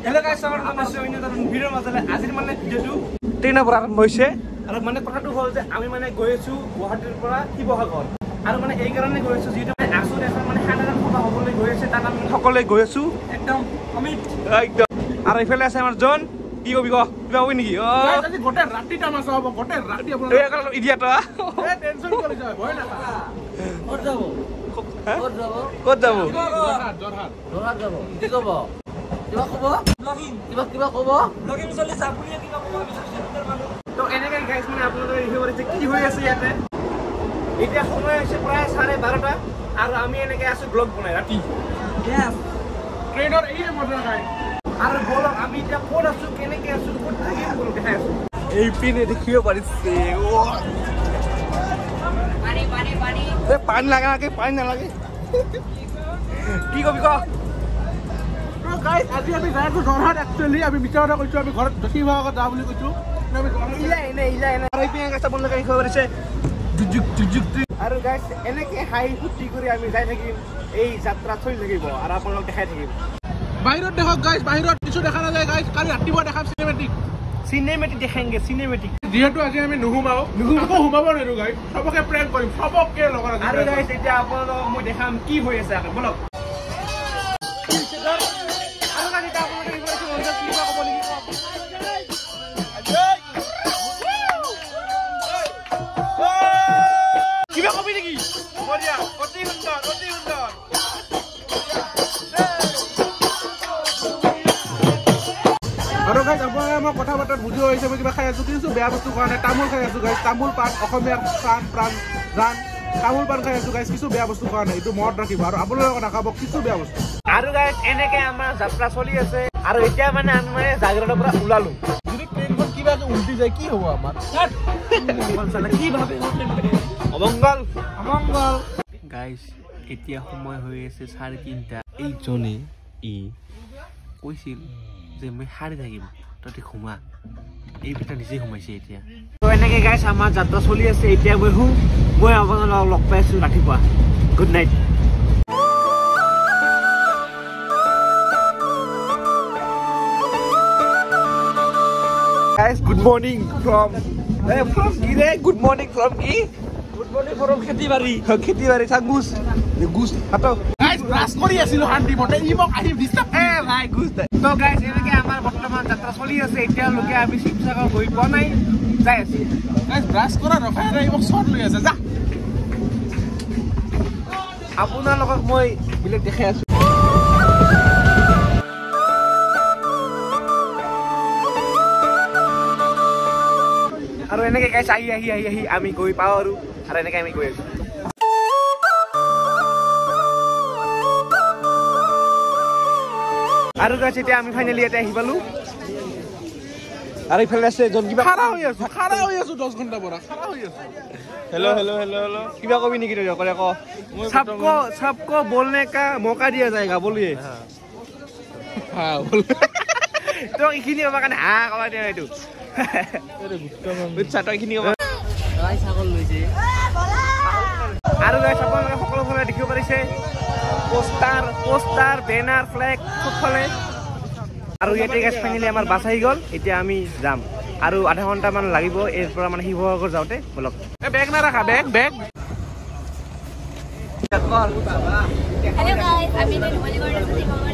hello' গাইছ, ভিডিঅ'ৰ মাজলৈ আজিৰ মানে ভিডিঅ'টো ট্ৰেইনৰ পৰা আৰম্ভ হৈছে আৰু মানে কথাটো হ'ল যে আমি মানে গৈ আছো গুৱাহাটীৰ পৰা শিৱসাগৰ আৰু মানে এই কাৰণে গৈ আছো যিহেতু আছো এখন মানে সাধাৰণ সভা হ'বলৈ গৈ আছে তাত আমি সকলোৱে গৈ আছো একদম অমিত একদম আৰু এইফালে আছে আমাৰ জন কি কবি ক কিবা কবি নেকি আজি গোটে ৰাতি তামাচা হ'ব গোটে ৰাতি আপোনাৰ এই কাৰণ ইডিয়াট এ টেনচন কৰি যায় ভয় নাখা ক'ত যাব যোৰহাট যাব কি ক'ব কিবা ক'ব কিবা ক'ব লগিং চলি চাপুলিয়ে কিবা ক'ব তো এনেকৈ গাইছ মানে আপোনালোকে দেখিব পাৰিছে কি হৈ আছে ইয়াতে এতিয়া সময় হৈছে প্ৰায় 12:30 আৰু আমি এনেকৈ আছো ব্লগ বনাই ৰাতি ট্ৰেইনৰ এই মজা খাই আৰু বলক আমি এতিয়া ক'ত আছো কেনেকৈ আছো ক'ত থাকিম বলক দেখাই আছো এই পিনে দেখিব পাৰিছে পানী লাগে নাকি পানী নালাগে কি কবি ক গাইজ আজি আমি যাই আছো যোৰহাট একচুৱেলি আমি বিচাৰতে কৈছো আমি ঘৰত শিৱসাগৰত যাওঁ বুলি কৈছো আৰু গাইজ এনেকৈ হাঁহি ফূৰ্তি কৰি আমি যাই থাকিম এই যাত্ৰা চলি থাকিব আৰু আপোনালোক দেখাই থাকিম বাহিৰত দেখক গাইজ বাহিৰত কিছু দেখা নাযায় গাইজ কালি ৰাতিপুৱা দেখাম চিনেমেটিক দেখাংগে চিনেমেটিক যিহেতু আজি আমি নুসুমাও আকৌ সোমাব নোৱাৰো গাইজ চবকে প্ৰেংক কৰিম চবকে লগত আৰু গাইজ এতিয়া আপোনালোকক মই দেখাম কি হৈ আছে আকৌ বলক কিবা কবি নেকি বঢ়িয়া অতি সুন্দৰ আৰু গাইজ আপোনাৰ মই কথা বতৰাত বুজি আহিছে মই কিবা খাই আছো কিন্তু বেয়া বস্তু খোৱা নাই তামোল খাই আছো গাইজ তামোল পাণ অসমীয়াৰ প্ৰাণ তামোল পাণ খাই আছো গাইজ কিছু বেয়া বস্তু খোৱা নাই এইটো মনত ৰাখিব আৰু আপোনালোকে নাখাব কিছু বেয়া বস্তু আৰু গাইজ এনেকে আমাৰ যাত্ৰা চলি আছে আৰু এতিয়া মানে আমি মানে জাগিৰোডৰ পৰা ওলালো যদি ট্ৰেইনখন কিবাকে উল্টি যায় কি হ'ব আমাৰ কি ভাবে অমংগল গাইজ এতিয়া সময় হৈ আছে 3:30 এইজনে কৈছিল যে মই সাৰি থাকিম তহঁতি সোমা এই ভিতৰত নিজেই সোমাইছে এতিয়া তো এনেকৈ গাইজ আমাৰ যাত্ৰা চলি আছে এতিয়া মই আপোনালোকক লগ পাই আছো ৰাতিপুৱা good night Guys, good morning from good morning from খেতিবাৰী চাগুছ গুছ হাতক গাইজ ব্ৰাছ কৰি আছিলো শান্তি মতে ই মোক আহি ডিষ্টাৰ্ব ভাই গুছ তো গাইজ এনেকৈ আমাৰ বৰ্তমান যাত্ৰা চলি আছে এতিয়ালৈকে আমি শিৱসাগৰ গৈ পোৱা নাই যাই আছো গাইজ ব্ৰাছ কৰা ৰখাই নাই মোক শ্বট লৈ আছে যা আপোনালোকক মই বেলেগ দেখাই আছো আৰু এনেকৈ গাইজ আহি আমি গৈ পাওঁ আৰু এনেকৈ আমি গৈ আছো আৰু গাইজ এতিয়া আমি ফাইনেলি ইয়াতে আহি পালো আৰু ইফালে আছে জন কিবা খাৰা হৈ আছো 10 ঘণ্টা পৰা খাৰা হৈ আছো हेलो किबा कभी नहीं किया करे को सबको बोलने का मौका दिया जाएगा बोलिए हां बोल तो इखिनि होबा কাৰণে হা কবা দিয়া এইটো এৰে গুটকা বুঝছা তো ইখিনি কবা গাইস ছাগল লৈছে আৰু গাইস আপোনালোকে সকলো ফালে দেখিব পাৰিছে পোষ্টাৰ বেনাৰ ফ্লেগ সকলে আৰু ইয়াতে গাইস ফাইনালি আমাৰ বাছ আহি গ'ল এতিয়া আমি যাম আৰু আধা ঘণ্টা মান লাগিব এৰ পৰা মানে শিৱসাগৰ যাওঁতে বলক এ বেগ না ৰাখা বেগ हेलो गाइस अभी मैं नुमाली गढ़ से शिवसागर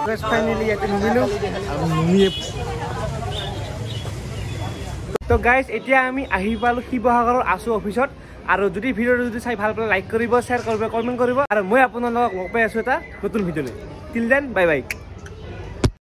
गाइस फाइनली ইয়াতে মিলিলো তো গাইস এতিয়া আমি আহি পালো শিৱসাগৰৰ আছু অফিসত আৰু যদি ভিডিঅটো যদি চাই ভাল পালে লাইক কৰিব শেয়াৰ কৰিব কমেন্ট কৰিব আৰু মই আপোনালোকক লগ পাই আছো এটা নতুন ভিডিঅ'লৈ টিল দেন বাই বাই